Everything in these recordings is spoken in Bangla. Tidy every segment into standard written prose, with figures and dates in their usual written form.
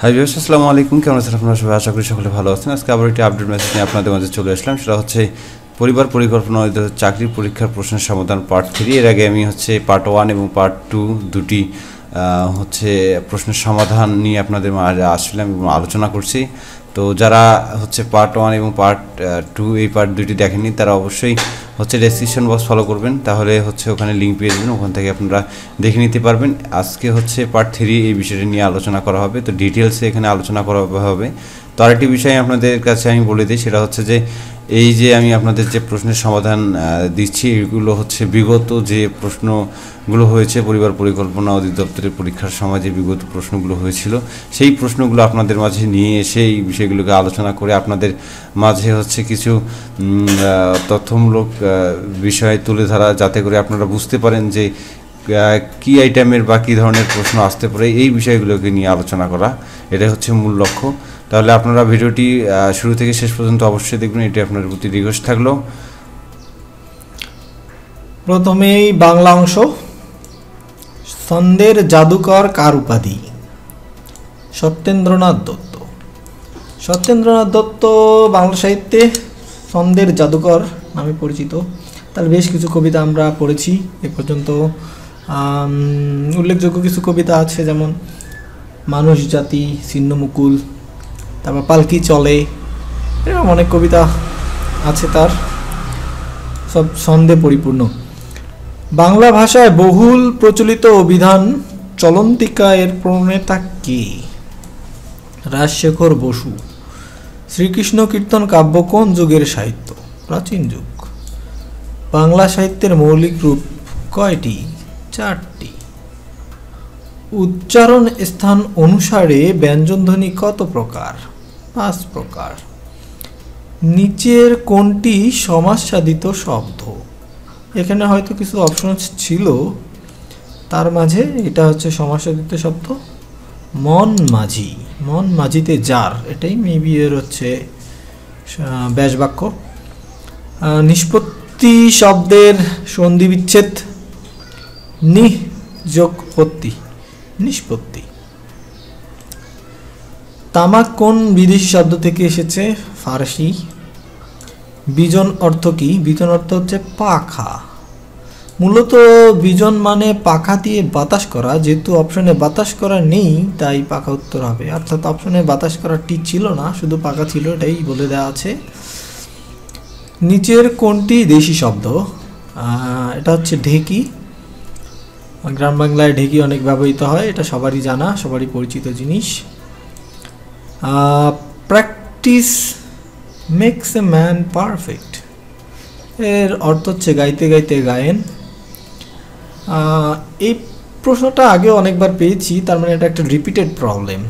হাই ভিউয়ার্স, আসসালামু আলাইকুম। কেমন আছেন আপনারা সবাই? আশা করি সকলে ভালো আছেন। আজকে আবার একটি আপডেট মেসেজ নিয়ে আপনাদের মাঝে চলে আসলাম। সেটা হচ্ছে পরিবার পরিকল্পনা অধিদপ্তর চাকরির পরীক্ষার প্রশ্নের সমাধান পার্ট 3। এর আগে আমি পার্ট 1 এবং পার্ট 2 দুটি প্রশ্নের সমাধান নিয়ে আপনাদের মাঝে আসলাম এবং আলোচনা করছি। তো যারা পার্ট 1 এবং পার্ট 2 এই পার্ট দুটি দেখেননি তারা অবশ্যই ডেসক্রিপশন বক্স ফলো করবেন, তাহলে ওখানে লিঙ্ক পেয়ে যাবেন, ওখান থেকে আপনারা দেখে নিতে পারবেন। আজকে পার্ট 3 এই বিষয়টি নিয়ে আলোচনা করা হবে, তো ডিটেলসে এখানে আলোচনা করা হবে। তো আরেকটি বিষয় আপনাদের কাছে আমি বলে দিই, সেটা যে এই যে আমি আপনাদের যে প্রশ্নের সমাধান দিচ্ছি এগুলো বিগত যে প্রশ্নগুলো হয়েছে পরিবার পরিকল্পনা অধিদপ্তরের পরীক্ষার সময় যে বিগত প্রশ্নগুলো হয়েছিল সেই প্রশ্নগুলো আপনাদের মাঝে নিয়ে এসে এই বিষয়গুলোকে আলোচনা করে আপনাদের মাঝে কিছু তথ্যমূলক বিষয় তুলে ধরা, যাতে করে আপনারা বুঝতে পারেন যে কী আইটেমের বা কী ধরনের প্রশ্ন আসতে পারে, এই বিষয়গুলোকে নিয়ে আলোচনা করা, এটাই মূল লক্ষ্য। তাহলে আপনারা ভিডিওটি শুরু থেকে শেষ পর্যন্ত অবশ্যই দেখবেন, এটি আপনার প্রতি রিকোয়েস্ট থাকলো। প্রথমেই বাংলা অংশ। ছন্দের জাদুকর কার উপাধি? সত্যেন্দ্রনাথ দত্ত। সত্যেন্দ্রনাথ দত্ত বাংলা সাহিত্যে ছন্দের জাদুকর নামে পরিচিত। তার বেশ কিছু কবিতা আমরা পড়েছি এ পর্যন্ত। উল্লেখযোগ্য কিছু কবিতা আছে, যেমন মানুষ জাতি, ছিন্নমুকুল, তারপর পালকি চলে, এরকম অনেক কবিতা আছে তার, সব ছন্দে পরিপূর্ণ। বাংলা ভাষায় বহুল প্রচলিত অভিধান চলন্তিকা এর প্রণেতা কে? রাজশেখর বসু। শ্রীকৃষ্ণ কীর্তন কাব্য কোন যুগের সাহিত্য? প্রাচীন যুগ। বাংলা সাহিত্যের মৌলিক রূপ কয়টি? 4টি। উচ্চারণ স্থান অনুসারে ব্যঞ্জনধ্বনি কত প্রকার? 5 প্রকার। নিচের কোনটি সমাজসাধিত শব্দ? এখানে হয়তো কিছু অপশন ছিল, তার মাঝে এটা সমাজসাধিত শব্দ। মন মাঝি। মন মাঝিতে যার, এটাই মেবি এর ব্যাস বাক্য। নিষ্পত্তি শব্দের সন্ধি বিচ্ছেদ? নিঃ যোগ পত্তি, নিষ্পত্তি। তামাক কোন বিদেশি শব্দ থেকে এসেছে? ফারসি। বিজন অর্থ কি? বিজন অর্থ পাখা। মূলত বিজন মানে পাখা দিয়ে বাতাস করা, যেহেতু অপশনে বাতাস করা নেই তাই পাখা উত্তর হবে, অর্থাৎ অপশনে বাতাস করাটি ছিল না, শুধু পাখা ছিল, এটাই বলে দেওয়া আছে। নিচের কোনটি দেশি শব্দ? এটা ঢেকি। গ্রাম বাংলায় ঢেকি অনেক ব্যবহৃত হয়, এটা সবারই জানা, সবারই পরিচিত জিনিস। Practice makes a man perfect, এর অর্থ গাইতে গাইতে গায়েন। এই প্রশ্নটা আগেও অনেকবার পেয়েছি, তার মানে এটা একটা রিপিটেড প্রবলেম।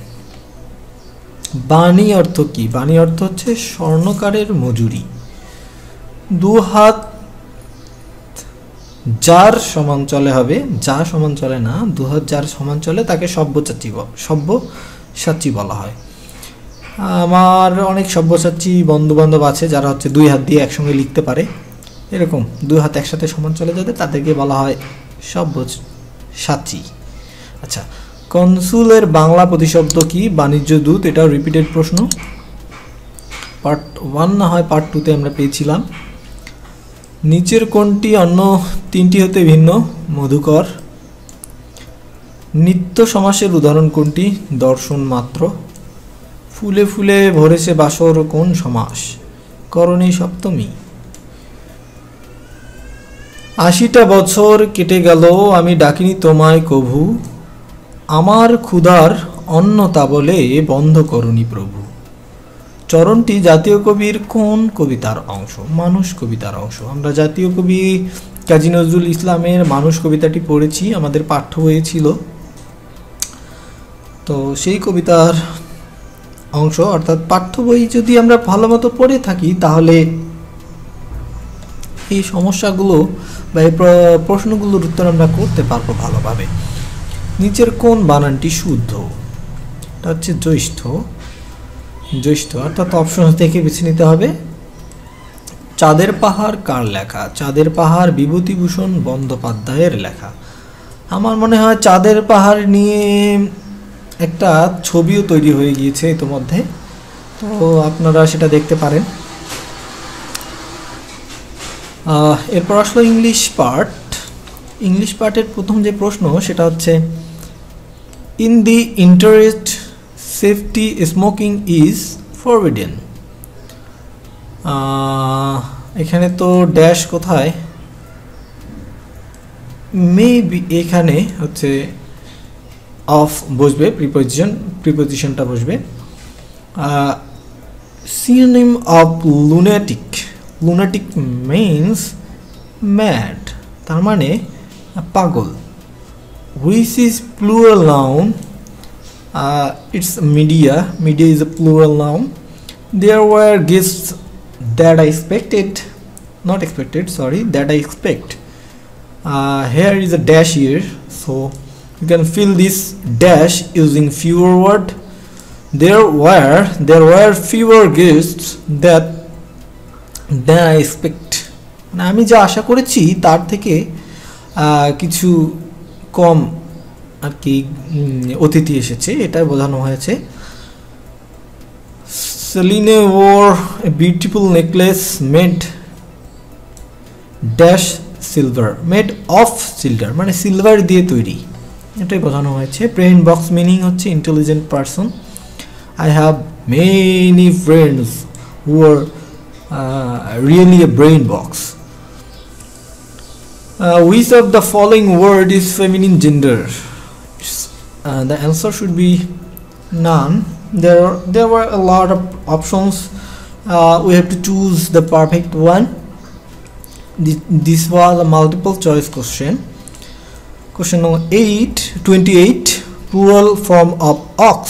বাণী অর্থ কি? বাণী অর্থ স্বর্ণকারের মজুরি। 2 হাত যার সমান চলে হবে, যা সমান চলে না, 2 হাত যার সমান চলে তাকে সব্যসাচী বলা হয়। আমার অনেক সব্যসাচী বন্ধু বান্ধব আছে যারা 2 হাত দিয়ে একসঙ্গে লিখতে পারে, এরকম 2 হাত একসাথে সমান চলে যাবে, তাদেরকে বলা হয় সব্যসাচী। আচ্ছা, কনসুলের বাংলা প্রতিশব্দ কি? বাণিজ্য দূত। এটাও রিপিটেড প্রশ্ন, পার্ট 1 না হয় পার্ট 2তে আমরা পেয়েছিলাম। নিচের কোনটি অন্য 3টি হতে ভিন্ন? মধুকর। নিত্য সমাসের উদাহরণ কোনটি? দর্শন মাত্র। ফুলে ফুলে ভরেছে বাসর কোন সমাস? করণী সপ্তমী। 80টা বছর কেটে গেল আমি ডাকিনি তোমায় কভু, আমার ক্ষুধার অন্ন তা বলে বন্ধ করণী প্রভু। চরণটি জাতীয় কবির কোন কবিতার অংশ? মানুষ কবিতার অংশ। আমরা জাতীয় কবি কাজী নজরুল ইসলামের মানুষ কবিতাটি পড়েছি, আমাদের পাঠ্য বইয়ে ছিল, তো সেই কবিতার অংশ। অর্থাৎ পাঠ্য বই যদি আমরা ভালো মতো পড়ে থাকি তাহলে এই সমস্যাগুলো বা এই প্রশ্নগুলোর উত্তর আমরা করতে পারবো ভালোভাবে। নিচের কোন বানানটি শুদ্ধ? এটা জ্যৈষ্ঠ। জ্যৈষ্ঠ, অর্থাৎ অপশন থেকে বেছে নিতে হবে। চাঁদের পাহাড় কার লেখা? চাঁদের পাহাড় বিভূতিভূষণ বন্দ্যোপাধ্যায়ের লেখা। আমার মনে হয় চাঁদের পাহাড় নিয়ে একটা ছবিও তৈরি হয়ে গিয়েছে ইতোমধ্যে, তো আপনারা সেটা দেখতে পারেন। এরপর আসলো ইংলিশ পার্ট। ইংলিশ পার্টের প্রথম যে প্রশ্ন সেটা হচ্ছে, in the interest safety smoking is forbidden. এখানে তো ড্যাশ কোথায়, মেবি এখানে হচ্ছে অফ বসবে, প্রিপোজিশনটা বসবে। Synonym of lunatic, lunatic means mad, তার মানে পাগল। Which is plural noun, it's media is a plural noun. There were gifts that I expected, that I expect. Here is a dash here, so you can fill this dash using fewer word. There were fewer gifts than I expect. মানে আমি যা আশা করেছি তার থেকে কিছু কম আর কি অতিথি এসেছে, এটাই বোঝানো হয়েছে। সেলিনে wore a beautiful necklace made dash silver, made of silver, মানে সিলভার দিয়ে তৈরি, এটাই বোঝানো হয়েছে। ব্রেইন বক্স মিনিং হচ্ছে intelligent person. I have many friends who are really a brain box. Which of the following word is feminine gender? The answer should be none. There were a lot of options. We have to choose the perfect one. This was a multiple choice question. Question number 28, plural form of ox.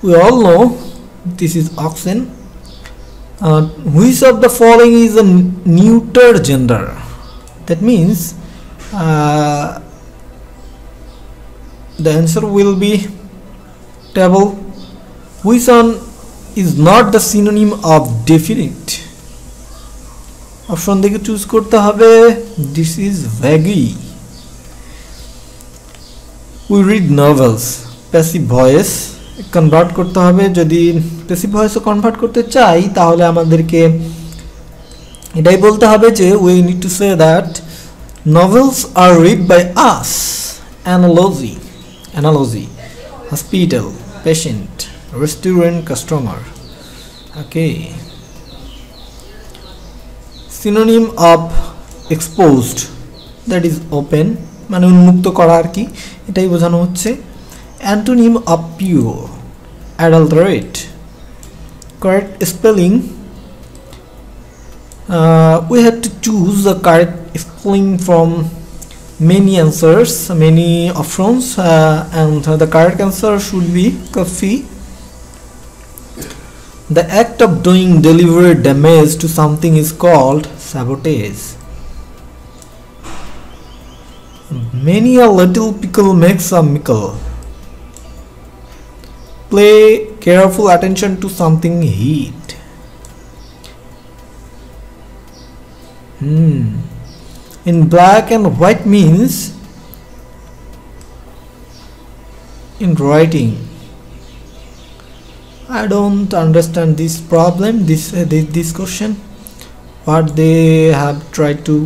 We all know this is oxen. Which of the following is a neuter gender? That means the answer will be table. Which one is not the synonym of definite? Option থেকে চুজ করতে হবে। This is vague. We read novels. Passive voice convert করতে হবে। যদি প্যাসিভ ভয়েসও কনভার্ট করতে চাই তাহলে আমাদেরকে এটাই বলতে হবে যে we need to say that novels are read by us. Analogy, hospital, patient, restaurant, customer. Okay. Synonym of exposed, that is open, মানে উন্মুক্ত করা আর কি, এটাই বোঝানো হচ্ছে। Antonym of pure, adulterate. Correct spelling, we have to choose the correct spelling from many answers, many options, and the correct answer should be coffee. The act of doing deliberate damage to something is called sabotage. Many a little pickle makes a mickle. Pay careful attention to something heat. In black and white means in writing. I don't understand this problem, this question, what they have tried to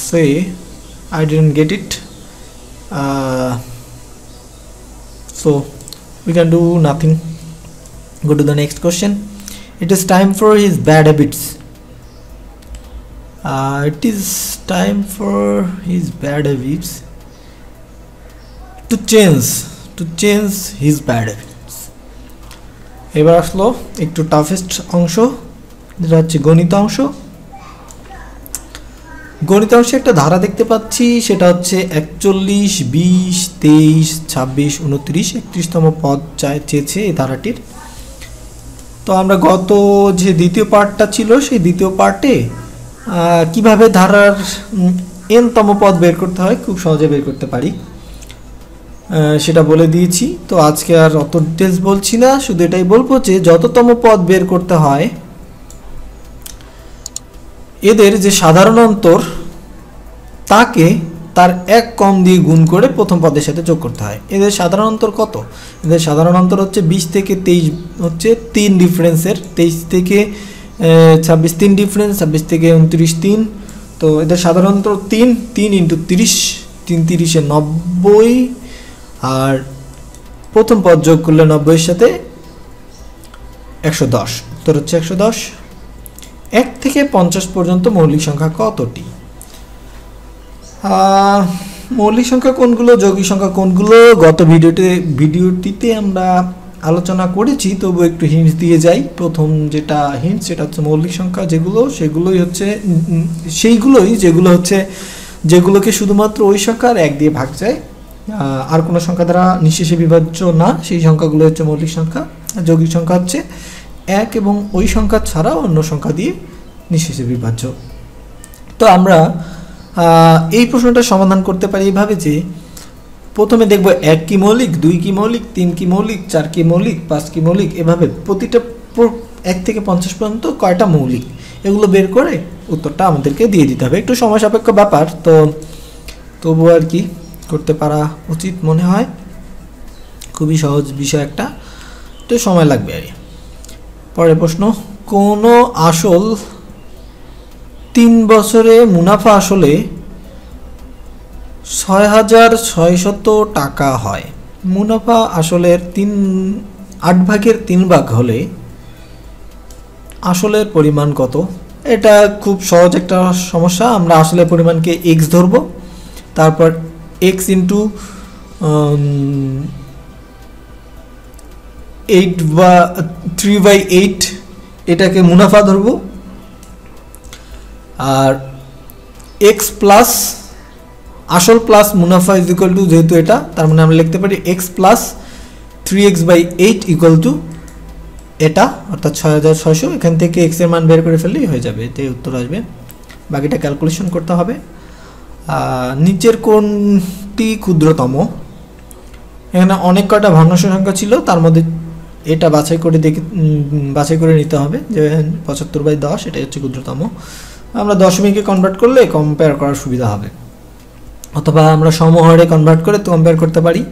say. I didn't get it, so we can do nothing. Go to the next question. It is time for his bad habits. It is time for his bad habits to change his bad habits. এবার আসলো একটু টাফেস্ট অংশ, যেটা হচ্ছে গণিত অংশ। গণিত অংশে একটা ধারা দেখতে পাচ্ছি, সেটা হচ্ছে 41, 20, 23, 26, 29, 31তম পদ চেয়েছে এই ধারাটির। তো আমরা গত যে দ্বিতীয় পার্টটা ছিল সেই দ্বিতীয় পার্টে কিভাবে ধারার nতম পদ বের করতে হয় খুব সহজে বের করতে পারি সেটা বলে দিয়েছি। তো আজকে আর অত ডিটেলস বলছি না, শুধু এটাই বলবো যে যততম পদ বের করতে হয় এদের যে সাধারণ অন্তর তাকে তার 1 কম দিয়ে গুণ করে প্রথম পদের সাথে যোগ করতে হয়। এদের সাধারণ অন্তর কত? এদের সাধারণ অন্তর হচ্ছে 20 থেকে 23 হচ্ছে 3 ডিফারেন্সের, 23 থেকে 26 3 ডিফারেন্স, 26 থেকে 29 3। তো এদের সাধারণ অন্তর 3 3 × 30, 3 30 90, আর প্রথম পদ যোগ করলে 90 এর সাথে 110, উত্তর হচ্ছে 110। 1 থেকে 50 পর্যন্ত মৌলিক সংখ্যা কতটি? মৌলিক সংখ্যা কোনগুলো, যৌগিক সংখ্যা কোনগুলো গত ভিডিওটিতে আমরা আলোচনা করেছি, তবু একটু হিন্টস দিয়ে যাই। প্রথম যেটা হিন্টস সেটা হচ্ছে মৌলিক সংখ্যা সেগুলোই হচ্ছে যেগুলোকে শুধুমাত্র ওই সংখ্যার 1 দিয়ে ভাগ যায়, আর কোনো সংখ্যা দ্বারা নিঃশেষে বিভাজ্য না, সেই সংখ্যাগুলো হচ্ছে মৌলিক সংখ্যা। যৌগিক সংখ্যা হচ্ছে 1 এবং ওই সংখ্যা ছাড়া অন্য সংখ্যা দিয়ে নিঃশেষে বিভাজ্য। তো আমরা এই প্রশ্নটা সমাধান করতে পারি এইভাবে যে প্রথমে দেখব 1 কি মৌলিক, 2 কি মৌলিক, 3 কি মৌলিক, 4 কি মৌলিক, 5 কি মৌলিক, এভাবে প্রতিটা 1 থেকে 50 পর্যন্ত কয়টা মৌলিক এগুলো বের করে উত্তরটা আমাদেরকে দিয়ে দিতে হবে। একটু সময় সাপেক্ষ ব্যাপার, তো তবু আর কি করতে পারা উচিত মনে হয়। খুবই সহজ বিষয় একটা, তো সময় লাগবে আর। পরের প্রশ্ন, কোন আসল 3 বছরে মুনাফা আসলে 6,600 টাকা হয়। মুনাফা আসলের 8 ভাগের 3 ভাগ হলে আসলের পরিমাণ কত? এটা খুব সহজ একটা সমস্যা। আমরা আসলের পরিমাণকে x ধরব, তারপর x ইন্টু 3/8 এটাকে মুনাফা ধরব, আর x প্লাস আসল প্লাস মুনাফা ইজ ইকুয়াল টু, যেহেতু এটা তার মানে আমরা লিখতে পারি x plus 3x/8 equal to এটা, অর্থাৎ 6,600। এখান থেকে x এর মান বের করে ফেললেই হয়ে যাবে, এতে উত্তর আসবে। বাকিটা ক্যালকুলেশন করতে হবে। নিচের কোনটি ক্ষুদ্রতম? এখানে অনেক কয়টা ভগ্নাংশ সংখ্যা ছিল, তার মধ্যে এটা বাছাই করে নিতে হবে যে 75/10 এটাই হচ্ছে ক্ষুদ্রতম। আমরা দশমিকে কনভার্ট করলে কম্পেয়ার করার সুবিধা হবে, অথবা আমরা সমহরে কনভার্ট করে কম্পেয়ার করতে পারি।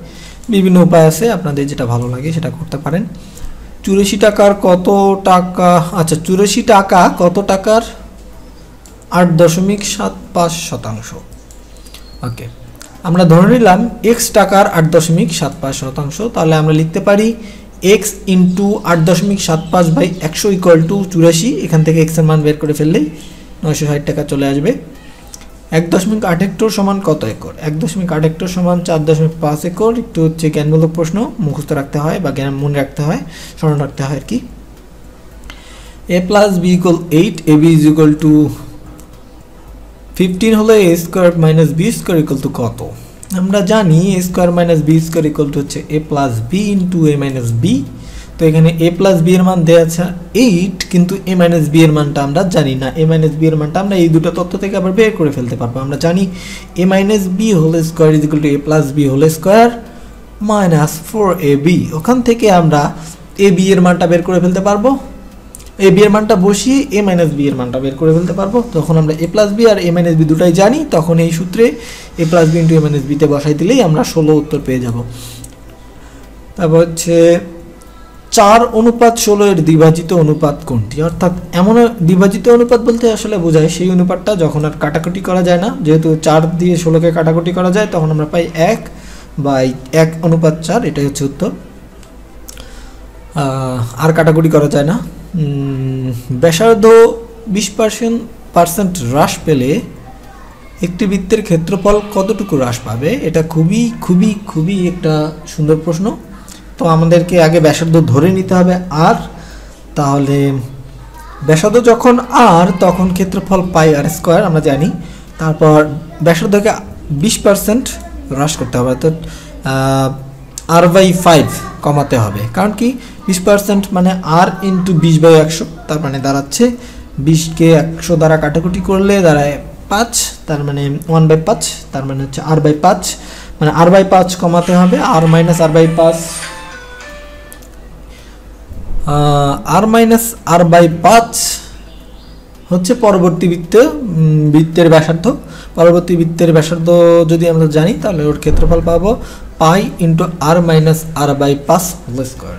বিভিন্ন উপায় আছে, আপনাদের যেটা ভালো লাগে সেটা করতে পারেন। 84 টাকার কত টাকা? আচ্ছা, 84 টাকা কত টাকার 8.75%? ওকে, আমরা ধরে নিলাম x টাকার 8.75%, তাহলে আমরা লিখতে পারি x ইন্টু 8.75/100 ইকুয়াল টু 84। এখান থেকে x এর মান বের করে ফেললেই 960 টাকা চলে আসবে। 1.8 হেক্টর সমান কত একর? 1.8 হেক্টর সমান 4.5 একর। একটু হচ্ছে জ্ঞানমূলক প্রশ্ন, মুখস্থ রাখতে হয় বা জ্ঞান মনে রাখতে হয়, স্মরণ রাখতে হয় আর কি। a plus b equal 8, ab is equal two 15 হলে a square minus b square equal to কত? আমরা জানি a square minus b square equal to হচ্ছে a plus b into a minus b। তো এখানে a প্লাস b এর মান দেওয়া আছে 8, কিন্তু a মাইনাস b এর মানটা আমরা জানি না। a মাইনাস b এর মানটা আমরা এই দুটো তথ্য থেকে আবার বের করে ফেলতে পারবো। আমরা জানি a minus b whole square is equal to a plus b whole square minus 4ab। ওখান থেকে আমরা a b এর মানটা বের করে ফেলতে পারবো। a b এর মানটা বসিয়ে a মাইনাস b এর মানটা বের করে ফেলতে পারবো। তখন আমরা a প্লাস b আর a মাইনাস b দুটাই জানি, তখন এই সূত্রে a plus b into a minus b তে বসাই দিলেই আমরা 16 উত্তর পেয়ে যাব। তারপর হচ্ছে 4:16 এর দ্বিভাজিত অনুপাত কোনটি? অর্থাৎ এমন দ্বিভাজিত অনুপাত বলতে আসলে বোঝায় সেই অনুপাতটা যখন আর কাটাকুটি করা যায় না। যেহেতু 4 দিয়ে 16কে কাটাকুটি করা যায়, তখন আমরা পাই 1/1:4। এটাই হচ্ছে উত্তর। আর কাটাকুটি করা যায় না। ব্যাসার্ধ 20% হ্রাস পেলে একটি বৃত্তের ক্ষেত্রফল কতটুকু হ্রাস পাবে? এটা খুবই খুবই খুবই একটা সুন্দর প্রশ্ন। তো আমাদেরকে আগে ব্যাসার্ধ ধরে নিতে হবে আর, তাহলে ব্যাসার্ধ যখন আর, তখন ক্ষেত্রফল পাই আর স্কোয়ার আমরা জানি। তারপর ব্যাসার্ধকে 20% হ্রাস করতে হবে, অর্থাৎ r/5 কমাতে হবে। কারণ কি 20% মানে r ইন্টু 20/100, তার মানে দাঁড়াচ্ছে 20কে 100 দ্বারা কাটাকুটি করলে দাঁড়ায় 5, তার মানে 1/5, তার মানে হচ্ছে r/5, মানে r/5 কমাতে হবে। r minus r/5, r minus r/5 হচ্ছে পরবর্তী বৃত্তের ব্যাসার্ধ। পরবর্তী বৃত্তের ব্যাসার্ধ যদি আমরা জানি তাহলে ওর ক্ষেত্রফল পাবো pi into r minus r by 5 whole square.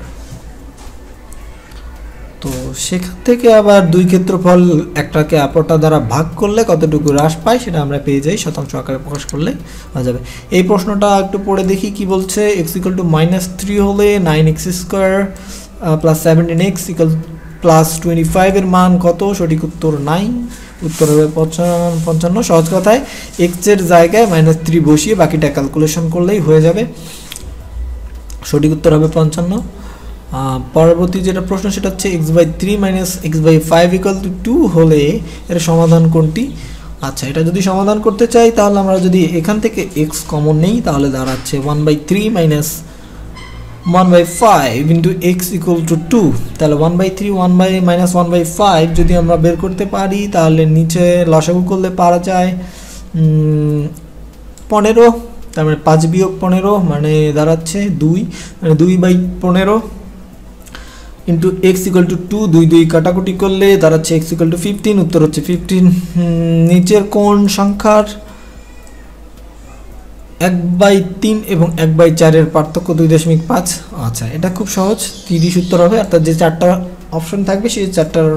তো সেখান থেকে আবার দুই ক্ষেত্রফল একটাকে অপরটা দ্বারা ভাগ করলে কতটুকু হ্রাস পায় সেটা আমরা পেয়ে যাই, শতাংশ আকারে প্রকাশ করলে হয়ে যাবে। এই প্রশ্নটা একটু পড়ে দেখি কি বলছে। এক্স ইকুয়াল টু -3 হলে 9x square plus 17x equal plus 25 এর মান কত? সঠিক উত্তর 9, উত্তর হবে 55। সহজ কথায় এক্স এর জায়গায় -3 বসিয়ে বাকিটা ক্যালকুলেশন করলেই হয়ে যাবে, সঠিক উত্তর হবে 55। পরবর্তী যেটা প্রশ্ন সেটা হচ্ছে x/3 - x/5 = 2 হলে এর সমাধান কোনটি? আচ্ছা, এটা যদি সমাধান করতে চাই তাহলে আমরা যদি এখান থেকে x কমন নেই তাহলে দাঁড়াচ্ছে 1/3 - 1/5 × x = 2। তাহলে 1/3 1/5 যদি আমরা বের করতে পারি তাহলে নিচে লসাগু করলে পারা যায় 15, তার মানে 5 - 15 মানে দাঁড়াচ্ছে 2, মানে 2/15 ইন্টু এক্স ইকুয়াল টু 2, 2 2 কাটাকুটি করলে দাঁড়াচ্ছে এক্স ইকুয়াল টু 15, উত্তর হচ্ছে 15। নিচের কোন সংখ্যার 1/3 এবং 1/4 এর পার্থক্য 2.5? আচ্ছা, এটা খুব সহজ, 30 উত্তর হবে। অর্থাৎ যে চারটা অপশন থাকবে সেই চারটার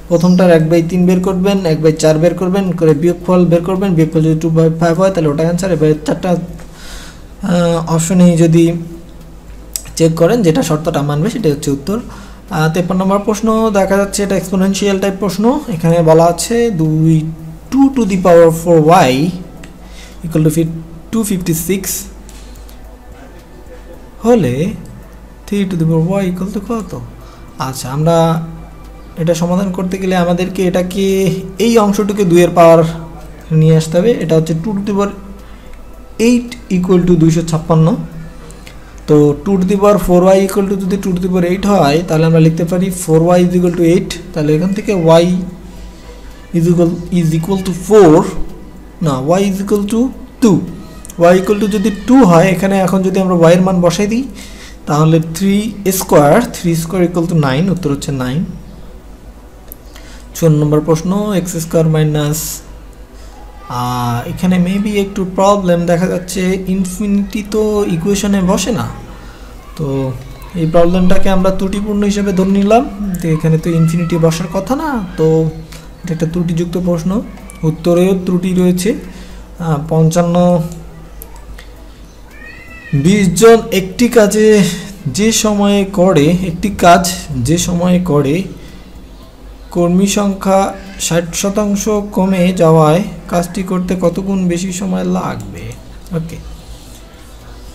প্রথমটার 1/3 বের করবেন, 1/4 বের করবেন, করে বিয়োগফল বের করবেন, বিয়োগফল যদি 2/5 হয় তাহলে ওটা অ্যান্সার। এবার চারটা অপশনেই যদি চেক করেন যেটা শর্তটা মানবে সেটা হচ্ছে উত্তর। 53 নম্বর প্রশ্ন দেখা যাচ্ছে, এটা এক্সপোনেনশিয়াল টাইপ প্রশ্ন। এখানে বলা আছে 2 to the power 4y equal to 256 হলে 3 to the power y equal to কত? আচ্ছা, আমরা এটা সমাধান করতে গেলে আমাদেরকে এটাকে এই অংশটুকে 2 এর পাওয়ার নিয়ে আসতে হবে। এটা হচ্ছে 2 to the power 8 equal to 256। তো 2 to the power 4y equal to যদি 2 to the power 8 হয় তাহলে আমরা লিখতে পারি 4y is equal to 8। তাহলে এখান থেকে y is equal to 4, না, y is equal to 2। y equal to যদি 2 হয়, এখানে এখন যদি আমরা y এর মান বসাই দিই তাহলে 3 স্কোয়ার equal to 9, উত্তর হচ্ছে 9। 54 নম্বর প্রশ্ন, x স্কোয়ার মাইনাস, এখানে মেবি একটু প্রবলেম দেখা যাচ্ছে, ইনফিনিটি তো ইকুয়েশনে বসে না, তো এই প্রবলেমটাকে আমরা ত্রুটিপূর্ণ হিসেবে ধরে নিলাম। তো এখানে তো ইনফিনিটি বসার কথা না, তো এটা একটা ত্রুটিযুক্ত প্রশ্ন, উত্তরেও ত্রুটি রয়েছে। 55, 20 জন একটি কাজ যে সময়ে করে কর্মী সংখ্যা 60% কমে যাওয়ায় কাজটি করতে কত গুণ বেশি সময় লাগবে?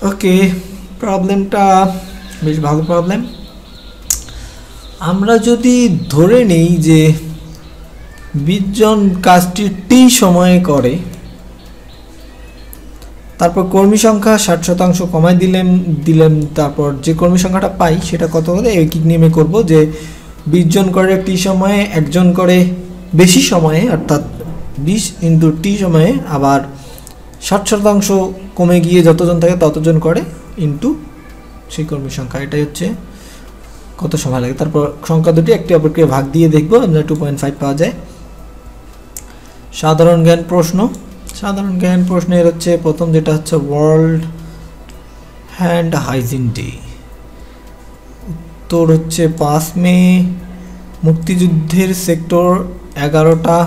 ওকে, প্রবলেমটা বেশ ভালো প্রবলেম। আমরা যদি ধরে নেই যে 20 জন কাজটি টি সময়ে করে, তারপর কর্মী সংখ্যা 60% কমায় দিলেন, তারপর যে কর্মী সংখ্যাটা পাই সেটা কত হলে একই নিয়মে করব যে 20 জন করে টি সময়ে, একজন করে বেশি সময়ে, অর্থাৎ 20 ইন্টু টি সময়ে, আবার 60% কমে গিয়ে যতজন থাকে ততজন করে ইন্টু সেই কর্মী সংখ্যা, এটাই হচ্ছে কত সময় লাগে। তারপর সংখ্যা দুটি একটি অপরকে ভাগ দিয়ে দেখবো, আমরা 2.5 পাওয়া যায়। সাধারণ জ্ঞান প্রশ্নের হচ্ছে প্রথম যেটা হচ্ছে ওয়ার্ল্ড হ্যান্ড হাইজিন ডে, উত্তর হচ্ছে 5 মে। মুক্তিযুদ্ধের সেক্টর 11টা।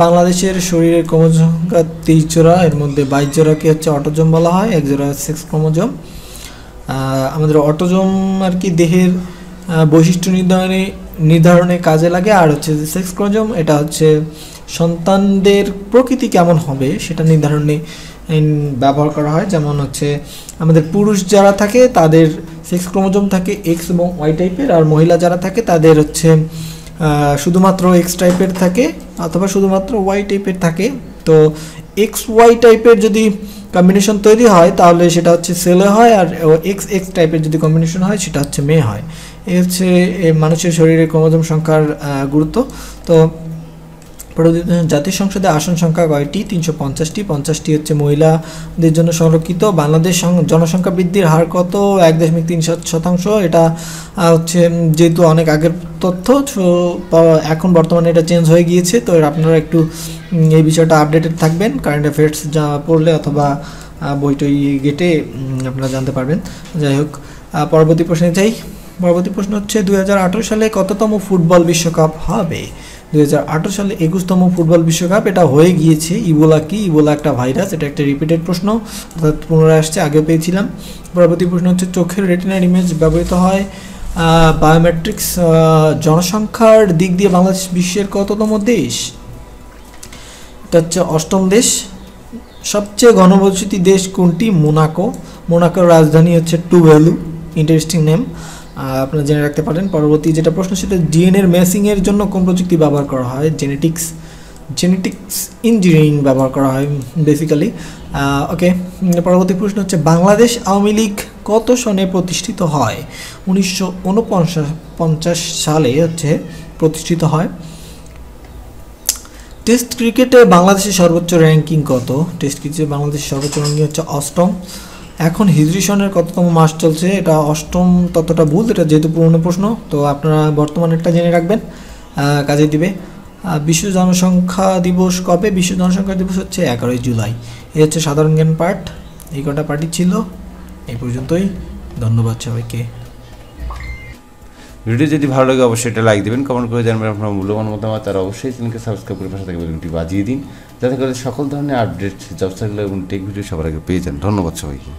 বাংলাদেশের শরীরের ক্রোমোজোম সংখ্যা 23 জোড়া, এর মধ্যে 22 জোড়াকে হচ্ছে অটোজোম বলা হয়, 1 জোড়া সেক্স ক্রোমোজোম। আমাদের অটোজোম আর কি দেহের বৈশিষ্ট্য নির্ধারণে কাজে লাগে, আর হচ্ছে যে সেক্স ক্রোমোজোম এটা হচ্ছে সন্তানদের প্রকৃতি কেমন হবে সেটা নির্ধারণে ব্যবহার করা হয়। যেমন হচ্ছে আমাদের পুরুষ যারা থাকে তাদের সেক্স ক্রোমোজোম থাকে এক্স এবং ওয়াই টাইপের, আর মহিলা যারা থাকে তাদের হচ্ছে শুধুমাত্র এক্স টাইপের থাকে অথবা শুধুমাত্র ওয়াই টাইপের থাকে। তো এক্স ওয়াই টাইপের যদি কম্বিনেশন তৈরি হয় তাহলে সেটা হচ্ছে ছেলে হয়, আর এক্স এক্স টাইপের যদি কম্বিনেশন হয় সেটা হচ্ছে মেয়ে হয়। এই হচ্ছে মানুষের শরীরে ক্রোমোজোম সংখ্যার গুরুত্ব। তো পরবর্তী জাতীয় সংসদে আসন সংখ্যা কয়টি? 350টি। 50টি হচ্ছে মহিলাদের জন্য সংরক্ষিত। বাংলাদেশ জনসংখ্যা বৃদ্ধির হার কত? 1.37%। এটা হচ্ছে যেহেতু অনেক আগের তথ্য, এখন বর্তমানে এটা চেঞ্জ হয়ে গিয়েছে, তো আপনারা একটু এই বিষয়টা আপডেটেড থাকবেন, কারেন্ট অ্যাফেয়ার্স যা পড়লে অথবা বইটই গেটে আপনারা জানতে পারবেন। যাই হোক, পরবর্তী প্রশ্নে যাই। পরবর্তী প্রশ্ন হচ্ছে 2018 সালে কততম ফুটবল বিশ্বকাপ হবে? 2018 সালে 21তম ফুটবল বিশ্বকাপ। এটা হয়ে গিয়েছে। ইবোলা কি? ইবোলা একটা ভাইরাস, এটা একটা রিপিটেড প্রশ্ন, অর্থাৎ পুনরায় আসছে, আগেও পেয়েছিলাম। পরবর্তী প্রশ্ন হচ্ছে চোখের রেটিনার ইমেজ ব্যবহৃত হয় বায়োমেট্রিক্স জনসংখ্যার দিক দিয়ে বাংলাদেশ বিশ্বের কততম দেশ? এটা হচ্ছে 8ম দেশ। সবচেয়ে ঘনবসতি দেশ কোনটি? মোনাকো। মোনাকোর রাজধানী হচ্ছে টুভ্যালু। ইন্টারেস্টিং নেম, আপনারা জেনে রাখতে পারেন। পরবর্তী যেটা প্রশ্ন সেটা ডিএনএর মেসিংয়ের জন্য কোন প্রযুক্তি ব্যবহার করা হয়? জেনেটিক্স ইঞ্জিনিয়ারিং ব্যবহার করা হয় বেসিক্যালি। ওকে, পরবর্তী প্রশ্ন হচ্ছে বাংলাদেশ আওয়ামী লীগ কত সনে প্রতিষ্ঠিত হয়? 1949 সালে হচ্ছে প্রতিষ্ঠিত হয়। টেস্ট ক্রিকেটে বাংলাদেশের সর্বোচ্চ র্যাঙ্কিং কত? টেস্ট ক্রিকেটে বাংলাদেশের সর্বোচ্চ র্যাঙ্কিং হচ্ছে 8ম। এখন হিজরি সনের কততম মাস চলছে? এটা 8ম, ততটা ভুল, এটা যেহেতু পুরনো প্রশ্ন, তো আপনারা বর্তমানেরটা জেনে রাখবেন, কাজে দিবে। বিশ্ব জনসংখ্যা দিবস কবে? বিশ্ব জনসংখ্যা দিবস হচ্ছে 11ই জুলাই। এই হচ্ছে সাধারণ জ্ঞান পাঠ। এই কটা পাঠই ছিল, এই পর্যন্তই। ধন্যবাদ সবাইকে। ভিডিও যদি ভালো লাগে অবশ্যই এটা লাইক দেবেন, কমেন্ট করে জানাবেন আপনার মূল্যবান মতামত, আর অবশ্যই চ্যানেলকে সাবস্ক্রাইব করে পাশে থাকা বেলটি বাজিয়ে দিন, যাতে করে সকল ধরনের আপডেট, জব সার্কুলার এবং টেক ভিডিও সবার আগে পেয়ে যান। ধন্যবাদ সবাইকে।